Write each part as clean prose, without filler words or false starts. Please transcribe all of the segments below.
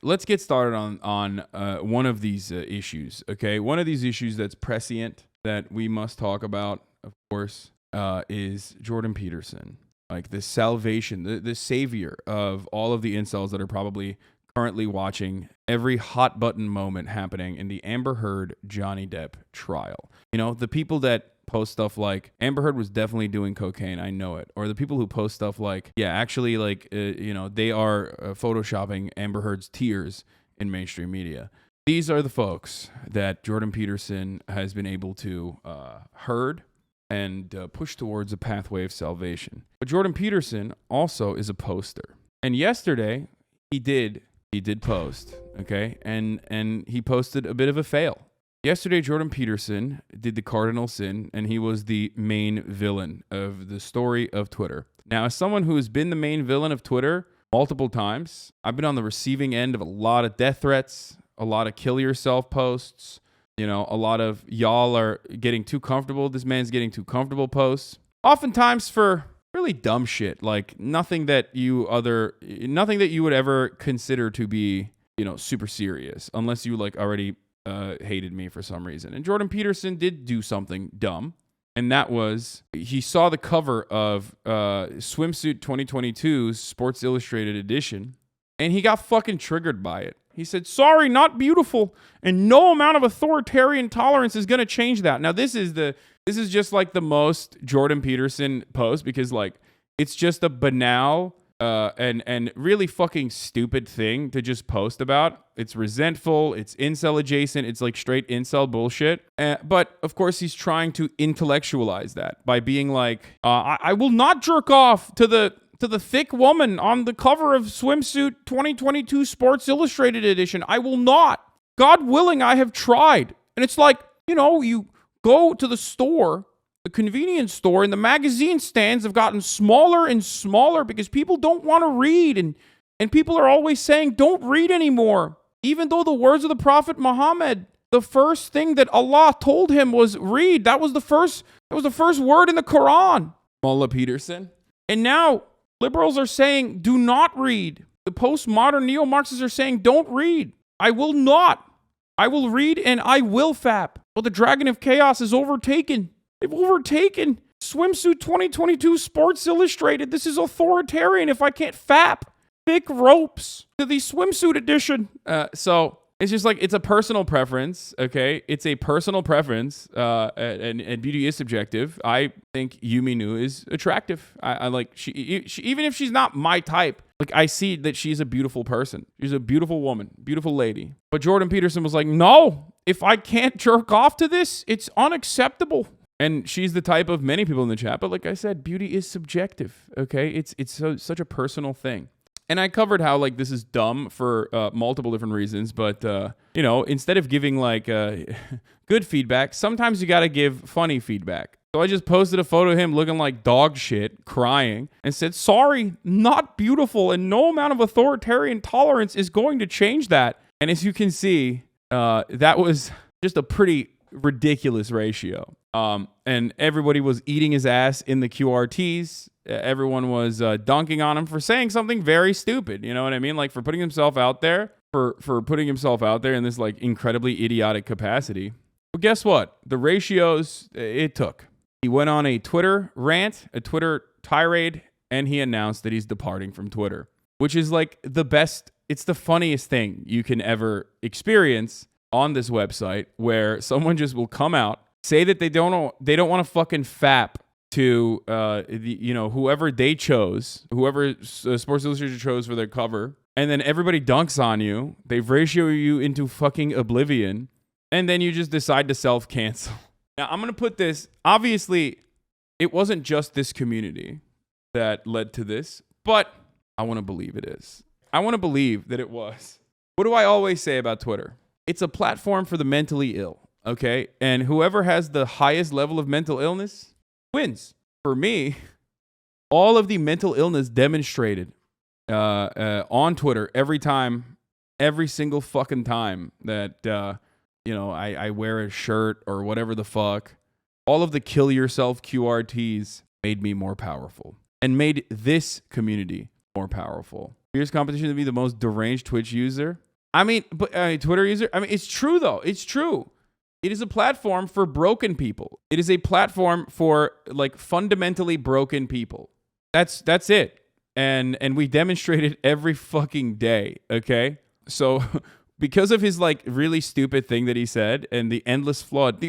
let's get started on one of these issues. Okay, one of these issues that's prescient that we must talk about, of course, is Jordan Peterson, like the salvation, the savior of all of the incels that are probably currently watching every hot button moment happening in the Amber Heard Johnny Depp trial. You know, the people that post stuff like Amber Heard was definitely doing cocaine, I know it, or the people who post stuff like, yeah, actually, like, they are photoshopping Amber Heard's tears in mainstream media. These are the folks that Jordan Peterson has been able to herd and push towards a pathway of salvation. But Jordan Peterson also is a poster, and yesterday he did post, okay, and he posted a bit of a fail. Yesterday, Jordan Peterson did the cardinal sin, and he was the main villain of the story of Twitter. Now, as someone who has been the main villain of Twitter multiple times, I've been on the receiving end of a lot of death threats, a lot of kill yourself posts, a lot of y'all are getting too comfortable, this man's getting too comfortable posts, oftentimes for really dumb shit, like nothing that you would ever consider to be, super serious, unless you like already hated me for some reason. And Jordan Peterson did do something dumb, and that was he saw the cover of Swimsuit 2022's Sports Illustrated edition, and he got fucking triggered by it. He said, "Sorry, not beautiful, and no amount of authoritarian tolerance is going to change that." Now, this is just like the most Jordan Peterson post, because like it's just a banal and really fucking stupid thing to just post about. It's resentful. It's incel adjacent. It's like straight incel bullshit. But of course, he's trying to intellectualize that by being like, I will not jerk off to the thick woman on the cover of Swimsuit 2022 Sports Illustrated edition. I will not. God willing, I have tried. And it's like, you go to the store, the convenience store, and the magazine stands have gotten smaller and smaller because people don't want to read. And people are always saying, don't read anymore. Even though the words of the Prophet Muhammad, the first thing that Allah told him was read. That was the first word in the Quran. Mullah Peterson. And now liberals are saying, do not read. The postmodern neo-Marxists are saying, don't read. I will not. I will read and I will fap. Well, the Dragon of Chaos is overtaken. They've overtaken Swimsuit 2022 Sports Illustrated. This is authoritarian if I can't fap. Thick ropes to the swimsuit edition. So it's just like, it's a personal preference, okay? It's a personal preference, and beauty is subjective. I think Yumi Nu is attractive. I like, she even if she's not my type, like I see that she's a beautiful person. She's a beautiful woman, beautiful lady. But Jordan Peterson was like, no, if I can't jerk off to this, it's unacceptable. And she's the type of many people in the chat. But like I said, beauty is subjective, okay? It's such a personal thing. And I covered how like this is dumb for multiple different reasons, but instead of giving like good feedback, sometimes you got to give funny feedback. So I just posted a photo of him looking like dog shit, crying, and said, "Sorry, not beautiful, and no amount of authoritarian tolerance is going to change that." And as you can see, that was just a pretty ridiculous ratio. And everybody was eating his ass in the QRTs. Everyone was dunking on him for saying something very stupid. You know what I mean? Like for putting himself out there, for putting himself out there in this like incredibly idiotic capacity. But guess what? The ratios it took. He went on a Twitter rant, a Twitter tirade, and he announced that he's departing from Twitter, which is like the best. It's the funniest thing you can ever experience on this website, where someone just will come out, say that they don't want to fucking fap to whoever they chose, whoever Sports Illustrated chose for their cover, and then everybody dunks on you. They ratio you into fucking oblivion, and then you just decide to self-cancel. Now, I'm going to put this, obviously, it wasn't just this community that led to this, but I want to believe it is. I want to believe that it was. What do I always say about Twitter? It's a platform for the mentally ill, okay? And whoever has the highest level of mental illness wins. For me, all of the mental illness demonstrated on Twitter every single fucking time that, I wear a shirt or whatever the fuck, all of the kill yourself QRTs made me more powerful and made this community more powerful. Fierce competition to be the most deranged Twitch user. I mean, but Twitter user. I mean, it's true though. It's true. It is a platform for broken people. It is a platform for like fundamentally broken people. That's it. And we demonstrate it every fucking day. Okay. So because of his like really stupid thing that he said and the endless flood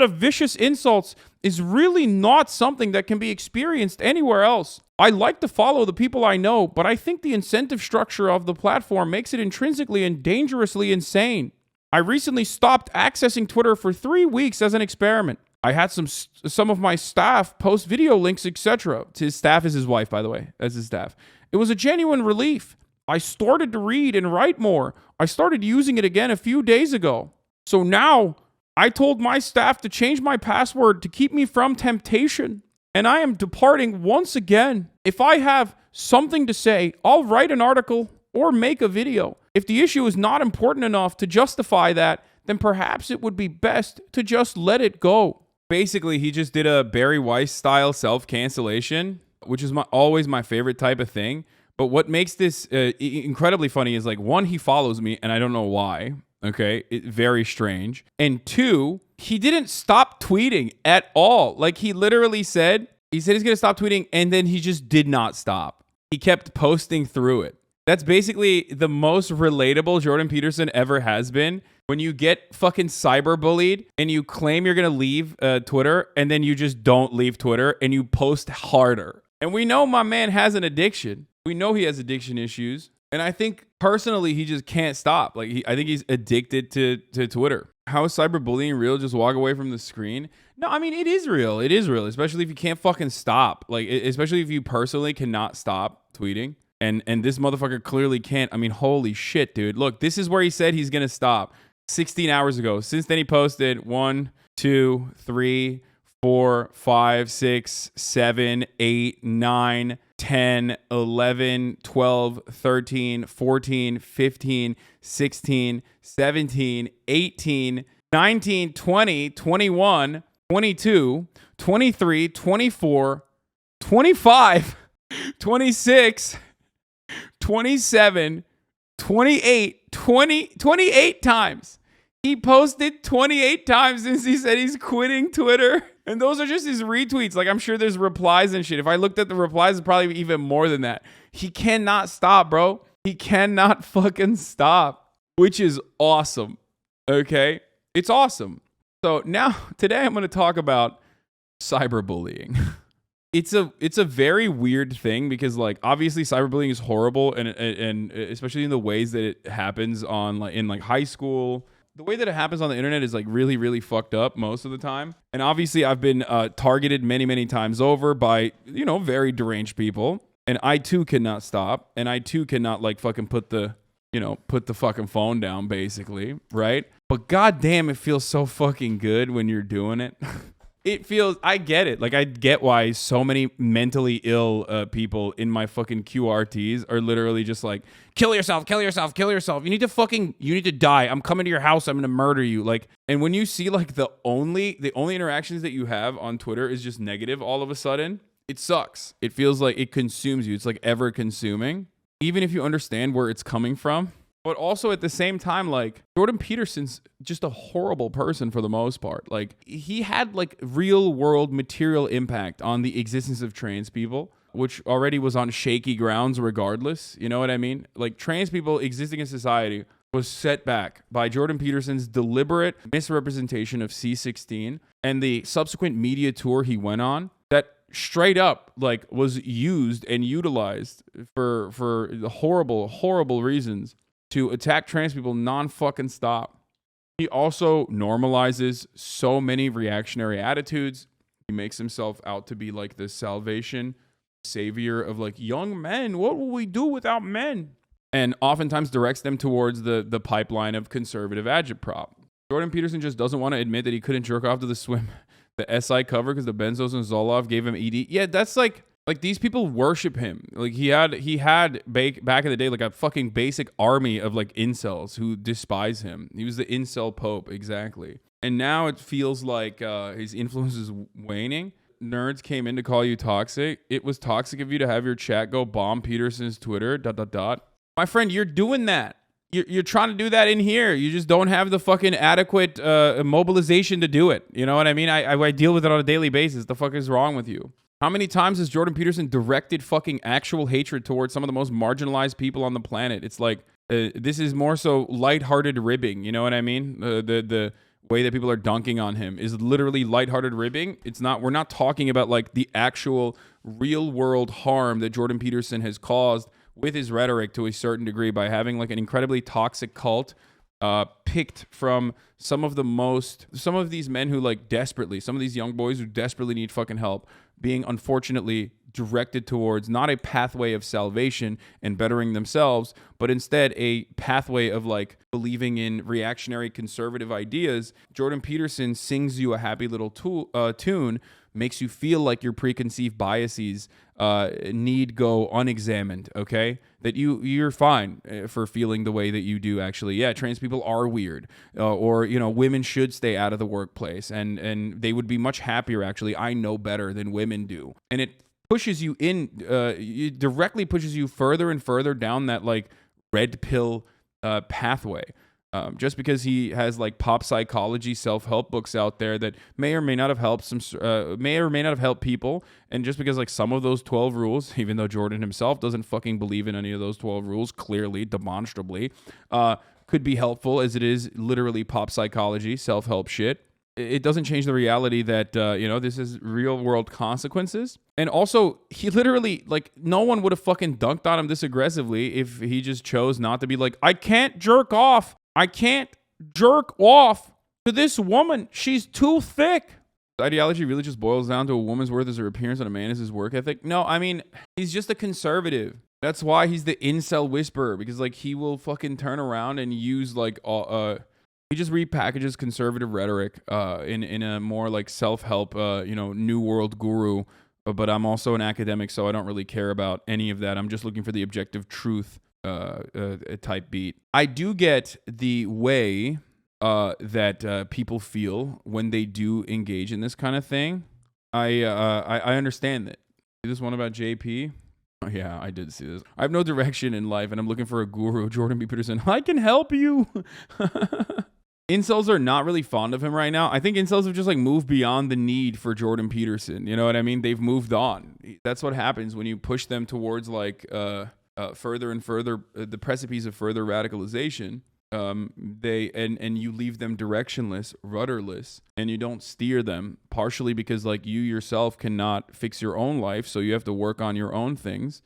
of vicious insults is really not something that can be experienced anywhere else. I like to follow the people I know, but I think the incentive structure of the platform makes it intrinsically and dangerously insane. I recently stopped accessing Twitter for 3 weeks as an experiment. I had some of my staff post video links, etc. His staff is his wife, by the way. That's his staff. It was a genuine relief. I started to read and write more. I started using it again a few days ago. So now I told my staff to change my password to keep me from temptation. And I am departing once again. If I have something to say, I'll write an article or make a video. If the issue is not important enough to justify that, then perhaps it would be best to just let it go. Basically, he just did a Barry Weiss style self-cancellation, which is always my favorite type of thing. But what makes this incredibly funny is like, one, he follows me and I don't know why. Okay, very strange. And two, he didn't stop tweeting at all. Like he literally said he's going to stop tweeting and then he just did not stop. He kept posting through it. That's basically the most relatable Jordan Peterson ever has been. When you get fucking cyberbullied and you claim you're going to leave Twitter and then you just don't leave Twitter and you post harder. And we know my man has an addiction. We know he has addiction issues. And I think personally, he just can't stop. Like, I think he's addicted to Twitter. How is cyberbullying real? Just walk away from the screen? No, I mean, it is real. It is real, especially if you can't fucking stop. Like, especially if you personally cannot stop tweeting. And this motherfucker clearly can't. I mean, holy shit, dude. Look, this is where he said he's going to stop 16 hours ago. Since then, he posted 1, 2, 3, 4, 5, 6, 7, 8, 9, 10, 11, 12, 13, 14, 15, 16, 17, 18, 19, 20, 21, 22, 23, 24, 25, 26, 27, 28, 28 times. He posted 28 times since he said he's quitting Twitter. And those are just his retweets. Like, I'm sure there's replies and shit. If I looked at the replies, it's probably even more than that. He cannot stop, bro. He cannot fucking stop, which is awesome. Okay? It's awesome. So now, today I'm going to talk about cyberbullying. It's a very weird thing because, like, obviously cyberbullying is horrible and especially in the ways that it happens in high school. The way that it happens on the internet is like really, really fucked up most of the time. And obviously I've been targeted many, many times over by, very deranged people. And I too cannot stop. And I too cannot like fucking put the fucking phone down basically. Right. But goddamn, it feels so fucking good when you're doing it. I get it. Like, I get why so many mentally ill people in my fucking QRTs are literally just like, kill yourself, kill yourself, kill yourself. You need to die. I'm coming to your house. I'm going to murder you. Like, and when you see like the only interactions that you have on Twitter is just negative all of a sudden, it sucks. It feels like it consumes you. It's like ever consuming, even if you understand where it's coming from. But also at the same time, like, Jordan Peterson's just a horrible person for the most part. Like, he had like real world material impact on the existence of trans people, which already was on shaky grounds regardless. You know what I mean? Like, trans people existing in society was set back by Jordan Peterson's deliberate misrepresentation of C16 and the subsequent media tour he went on that straight up like was used and utilized for the horrible reasons to attack trans people non-fucking stop. He also normalizes so many reactionary attitudes. He makes himself out to be like the salvation savior of like young men. What will we do without men? And oftentimes directs them towards the pipeline of conservative agitprop. Jordan Peterson just doesn't want to admit that he couldn't jerk off to the SI cover because the Benzos and Zoloft gave him ED. Yeah, that's like these people worship him. Like he had back in the day like a fucking basic army of like incels who despise him. He was the incel pope, exactly. And now it feels like his influence is waning. Nerds came in to call you toxic. It was toxic of you to have your chat go bomb Peterson's Twitter, ... My friend, you're doing that. You're trying to do that in here. You just don't have the fucking adequate mobilization to do it. You know what I mean? I deal with it on a daily basis. The fuck is wrong with you? How many times has Jordan Peterson directed fucking actual hatred towards some of the most marginalized people on the planet? It's like, this is more so lighthearted ribbing. You know what I mean? The way that people are dunking on him is literally lighthearted ribbing. We're not talking about like the actual real world harm that Jordan Peterson has caused with his rhetoric to a certain degree by having like an incredibly toxic cult picked from some of these men who like desperately, some of these young boys who desperately need fucking help, being unfortunately directed towards not a pathway of salvation and bettering themselves, but instead a pathway of like believing in reactionary conservative ideas. Jordan Peterson sings you a happy little tune, makes you feel like your preconceived biases need go unexamined, okay? That you're fine for feeling the way that you do, actually. Yeah, trans people are weird. Or, you know, women should stay out of the workplace. And they would be much happier, actually. I know better than women do. And it pushes you it directly pushes you further and further down that, like, red pill pathway. Just because he has like pop psychology self-help books out there that may or may not have helped people, and just because like some of those 12 rules, even though Jordan himself doesn't fucking believe in any of those 12 rules, clearly, demonstrably, could be helpful, as it is literally pop psychology self-help shit. It doesn't change the reality that, this is real world consequences. And also, he literally, like, no one would have fucking dunked on him this aggressively if he just chose not to be like, I can't jerk off to this woman. She's too thick. Ideology really just boils down to a woman's worth is her appearance and a man is his work ethic. No, I mean, he's just a conservative. That's why he's the incel whisperer, because like he will fucking turn around and use like he just repackages conservative rhetoric in a more like self-help new world guru. But I'm also an academic, so I don't really care about any of that. I'm just looking for the objective truth type beat. I do get the way that people feel when they do engage in this kind of thing. I understand that. See this one about JP? Oh, yeah, I did see this. I have no direction in life, and I'm looking for a guru. Jordan B. Peterson, I can help you. Incels are not really fond of him right now. I think incels have just like moved beyond the need for Jordan Peterson. You know what I mean? They've moved on. That's what happens when you push them towards like further and further the precipice of further radicalization. And you leave them directionless, rudderless, and you don't steer them, partially because like you yourself cannot fix your own life, so you have to work on your own things,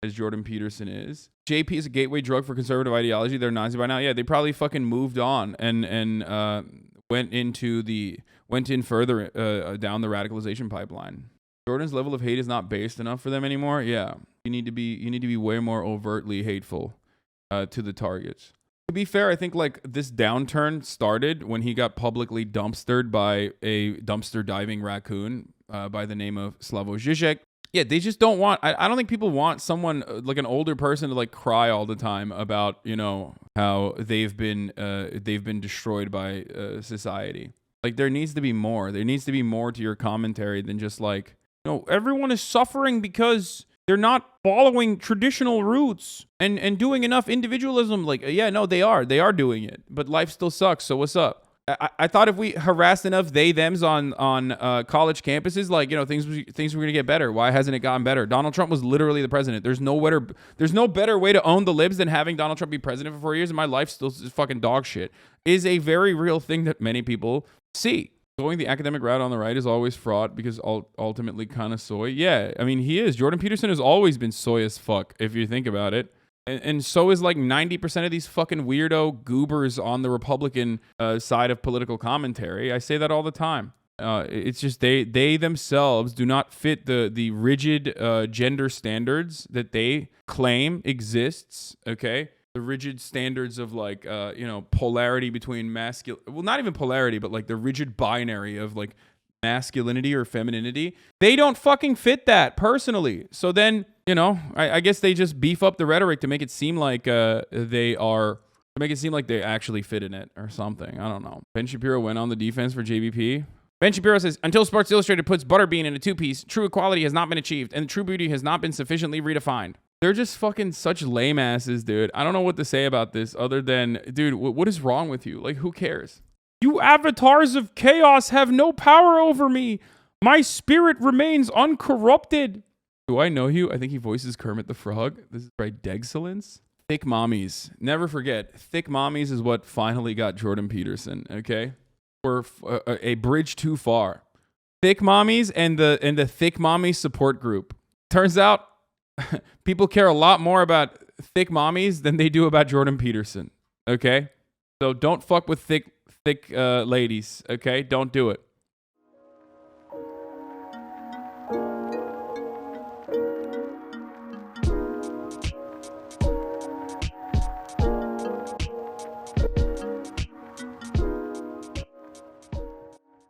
as Jordan Peterson is. JP is a gateway drug for conservative ideology. They're Nazi by now. Yeah, they probably fucking moved on and went in further down the radicalization pipeline. Jordan's level of hate is not based enough for them anymore. Yeah, you need to be way more overtly hateful to the targets. To be fair, I think like this downturn started when he got publicly dumpstered by a dumpster diving raccoon by the name of Slavoj Žižek. Yeah, they just don't want. I don't think people want someone like an older person to like cry all the time about how they've been destroyed by society. Like there needs to be more. There needs to be more to your commentary than just like everyone is suffering because they're not following traditional roots and doing enough individualism. Like yeah, no, they are doing it, but life still sucks. So what's up? I thought if we harassed enough thems on college campuses, like things were gonna get better. Why hasn't it gotten better? Donald Trump was literally the president. There's no better way to own the libs than having Donald Trump be president for 4 years, and my life still is fucking dog shit. Is a very real thing that many people see. Going the academic route on the right is always fraught because ultimately kind of soy. Yeah, I mean he is. Jordan Peterson has always been soy as fuck if you think about it. And so is like 90% of these fucking weirdo goobers on the Republican side of political commentary. I say that all the time. It's just they themselves do not fit the rigid gender standards that they claim exists. Okay, the rigid standards of like polarity between masculine. Well, not even polarity, but like the rigid binary of like masculinity or femininity. They don't fucking fit that personally. So then, I guess they just beef up the rhetoric to make it seem like they actually fit in it or something. I don't know. Ben Shapiro went on the defense for JVP. Ben Shapiro says, until Sports Illustrated puts Butterbean in a two-piece, true equality has not been achieved and true beauty has not been sufficiently redefined. They're just fucking such lame asses, dude. I don't know what to say about this other than, dude, what is wrong with you? Like, who cares? You avatars of chaos have no power over me. My spirit remains uncorrupted. Do I know you? I think he voices Kermit the Frog. This is right, Degsolence. Thick mommies. Never forget, thick mommies is what finally got Jordan Peterson, okay? We're a bridge too far. Thick mommies and the thick mommy support group. Turns out, people care a lot more about thick mommies than they do about Jordan Peterson. Okay? So don't fuck with thick ladies. Okay? Don't do it.